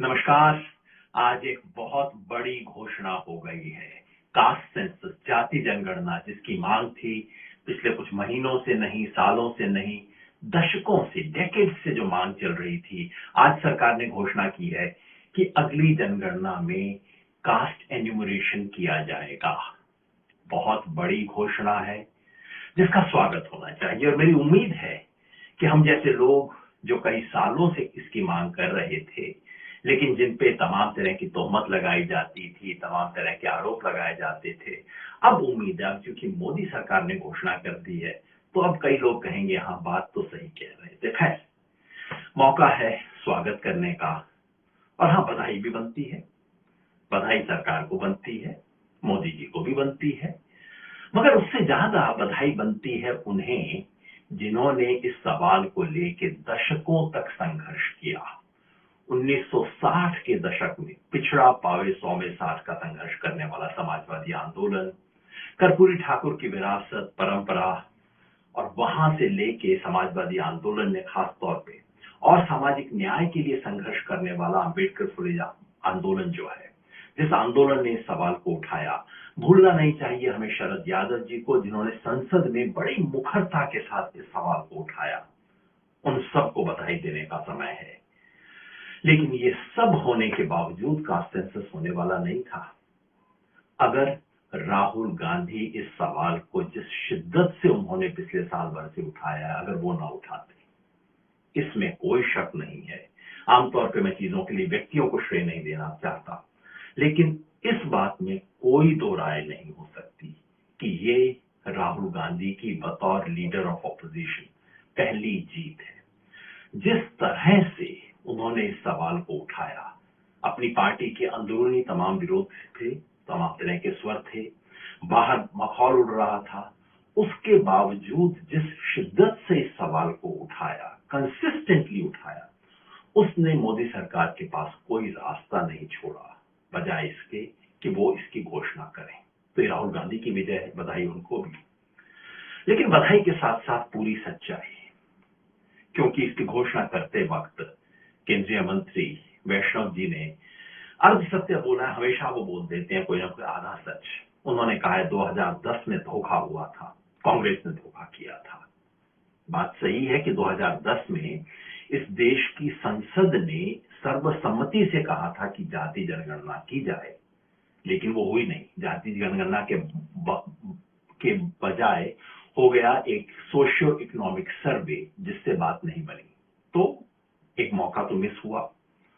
नमस्कार। आज एक बहुत बड़ी घोषणा हो गई है। कास्ट सेंसस, जाति जनगणना, जिसकी मांग थी पिछले कुछ महीनों से नहीं, सालों से नहीं, दशकों से, डेकेड से जो मांग चल रही थी, आज सरकार ने घोषणा की है कि अगली जनगणना में कास्ट एन्यूमरेशन किया जाएगा। बहुत बड़ी घोषणा है जिसका स्वागत होना चाहिए और मेरी उम्मीद है कि हम जैसे लोग जो कई सालों से इसकी मांग कर रहे थे, लेकिन जिन पे तमाम तरह की तोहमत लगाई जाती थी, तमाम तरह के आरोप लगाए जाते थे, अब उम्मीद है क्योंकि मोदी सरकार ने घोषणा कर दी है तो अब कई लोग कहेंगे हाँ बात तो सही कह रहे थे। खैर, मौका है स्वागत करने का और हाँ बधाई भी बनती है। बधाई सरकार को बनती है, मोदी जी को भी बनती है, मगर उससे ज्यादा बधाई बनती है उन्हें जिन्होंने इस सवाल को लेकर दशकों तक संघर्ष किया। 1960 के दशक में पिछड़ा पावे 100 में 60 का संघर्ष करने वाला समाजवादी आंदोलन, कर्पूरी ठाकुर की विरासत, परंपरा और वहां से लेके समाजवादी आंदोलन ने खास तौर पे और सामाजिक न्याय के लिए संघर्ष करने वाला अम्बेडकर फुले आंदोलन जो है, जिस आंदोलन ने इस सवाल को उठाया, भूलना नहीं चाहिए हमें शरद यादव जी को जिन्होंने संसद में बड़ी मुखरता के साथ इस सवाल को उठाया। उन सबको बधाई देने का समय है। लेकिन ये सब होने के बावजूद कास्ट सेंसस होने वाला नहीं था अगर राहुल गांधी इस सवाल को जिस शिद्दत से उन्होंने पिछले साल भर से उठाया है, अगर वो ना उठाते, इसमें कोई शक नहीं है। आमतौर पे मैं चीजों के लिए व्यक्तियों को श्रेय नहीं देना चाहता, लेकिन इस बात में कोई दो राय नहीं हो सकती कि ये राहुल गांधी की बतौर लीडर ऑफ ऑपोजिशन पहली जीत है। जिस तरह से उन्होंने इस सवाल को उठाया, अपनी पार्टी के अंदरूनी तमाम विरोध थे, तमाम तरह के स्वर थे, बाहर मखौल उड़ रहा था, उसके बावजूद जिस शिद्दत से इस सवाल को उठाया, कंसिस्टेंटली उठाया, उसने मोदी सरकार के पास कोई रास्ता नहीं छोड़ा बजाय इसके कि वो इसकी घोषणा करें। तो ये राहुल गांधी की विजय है, बधाई उनको भी। लेकिन बधाई के साथ साथ पूरी सच्चाई, क्योंकि इसकी घोषणा करते वक्त केंद्रीय मंत्री वैष्णव जी ने अर्ध सत्य बोला है। हमेशा वो बोल देते हैं कोई ना कोई आधा सच। उन्होंने कहा है 2010 में धोखा हुआ था, कांग्रेस ने धोखा किया था। बात सही है कि 2010 में इस देश की संसद ने सर्वसम्मति से कहा था कि जाति जनगणना की जाए, लेकिन वो हुई नहीं। जाति जनगणना के बजाय हो गया एक सोशियो इकोनॉमिक सर्वे जिससे बात नहीं बनी। तो एक मौका तो मिस हुआ।